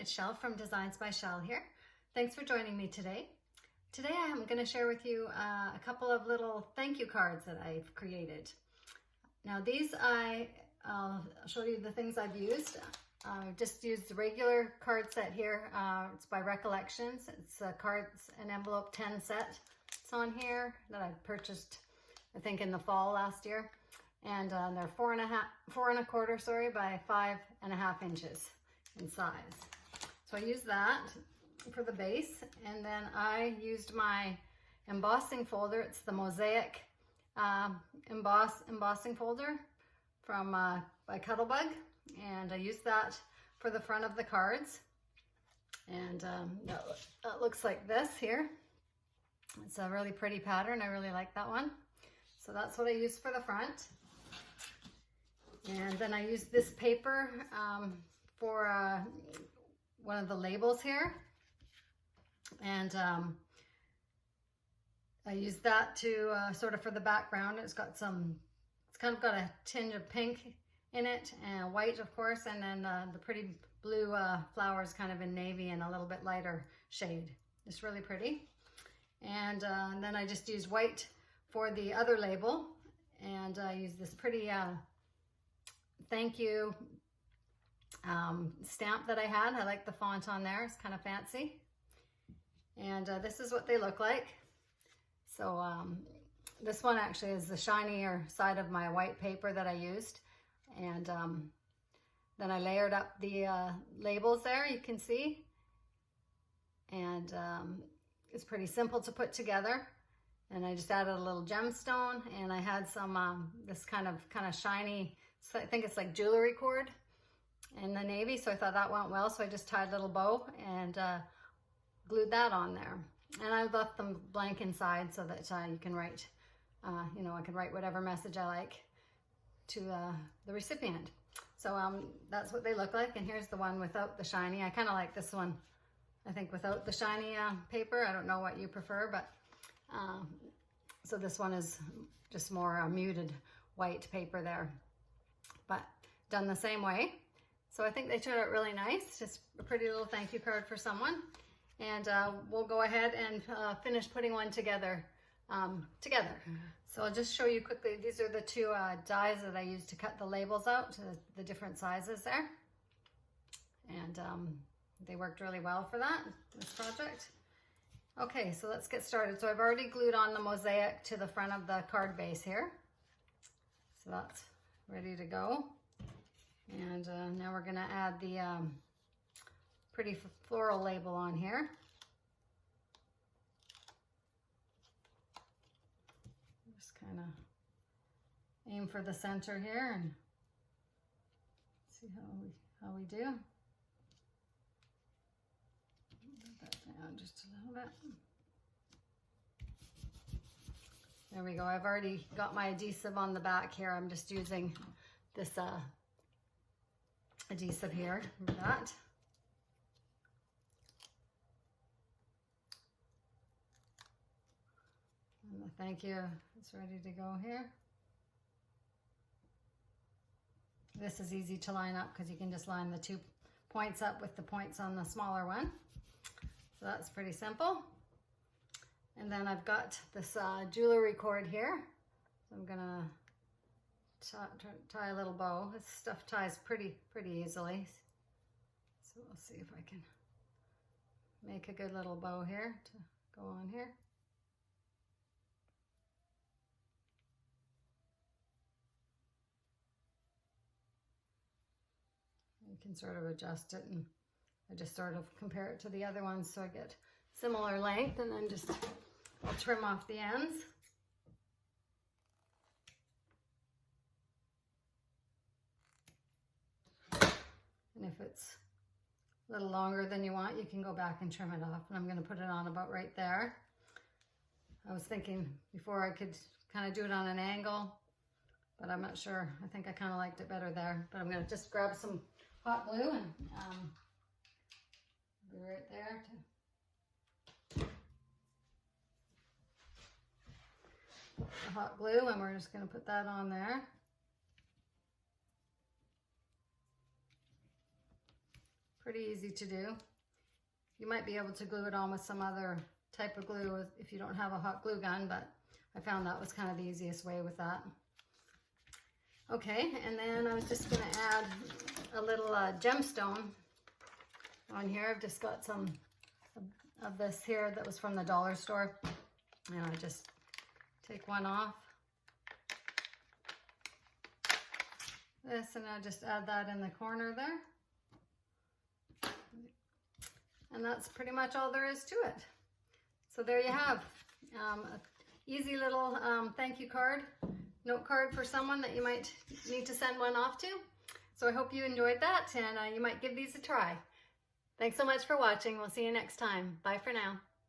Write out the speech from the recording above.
it's Shell from Designs by Shell here. Thanks for joining me today. Today I am going to share with you a couple of little thank you cards that I've created. Now these I'll show you the things I've used. I've just used the regular card set here. It's by Recollections. It's a cards and envelope 10 set. It's on here that I purchased, I think, in the fall last year. And they're 4.25, sorry, by 5.5 inches in size. So I used that for the base, and then I used my embossing folder. It's the Mosaic embossing folder from by Cuttlebug, and I used that for the front of the cards. And that looks like this here. It's a really pretty pattern. I really like that one. So that's what I used for the front. And then I used this paper for one of the labels here. And I used that to sort of for the background. It's kind of got a tinge of pink in it, and white, of course, and then the pretty blue flowers kind of in navy and a little bit lighter shade. It's really pretty. And then I just used white for the other label, and I used this pretty thank you stamp that I had. I like the font on there. It's kind of fancy. And this is what they look like. So this one actually is the shinier side of my white paper that I used. And then I layered up the labels there, you can see. And it's pretty simple to put together. And I just added a little gemstone, and I had some this kind of shiny, so I think it's like jewelry cord in the navy, so I thought that went well. So I just tied a little bow and glued that on there. And I left them blank inside so that you can write, you know, I can write whatever message I like to the recipient. So that's what they look like. And here's the one without the shiny. I kind of like this one, I think, without the shiny paper. I don't know what you prefer, but so this one is just more muted white paper there, but done the same way. So I think they turned out really nice. Just a pretty little thank you card for someone. And we'll go ahead and finish putting one together. So I'll just show you quickly. These are the two dies that I used to cut the labels out to the different sizes there. And they worked really well for that, this project. Okay, so let's get started. So I've already glued on the mosaic to the front of the card base here. So that's ready to go. And now we're gonna add the pretty floral label on here. Just kind of aim for the center here and see how we do. Put that down just a little bit. There we go. I've already got my adhesive on the back here. I'm just using this adhesive here for that. And the thank you is ready to go here. This is easy to line up because you can just line the 2 points up with the points on the smaller one. So that's pretty simple. And then I've got this jewelry cord here. So I'm gonna tie a little bow. This stuff ties pretty easily. So we'll see if I can make a good little bow here to go on here. You can sort of adjust it, and I just sort of compare it to the other ones so I get similar length, and then just I'll trim off the ends. And if it's a little longer than you want, you can go back and trim it off. And I'm going to put it on about right there. I was thinking before I could kind of do it on an angle, but I'm not sure. I think I kind of liked it better there. But I'm going to just grab some hot glue and be right there to the hot glue, and we're just going to put that on there. Pretty easy to do. You might be able to glue it on with some other type of glue if you don't have a hot glue gun, but I found that was kind of the easiest way with that. Okay, and then I was just going to add a little gemstone on here. I've just got some of this here that was from the dollar store, and I just take one off. This, and I just add that in the corner there. And that's pretty much all there is to it. So there you have an easy little thank you card, note card for someone that you might need to send one off to. So I hope you enjoyed that, and you might give these a try. Thanks so much for watching. We'll see you next time. Bye for now.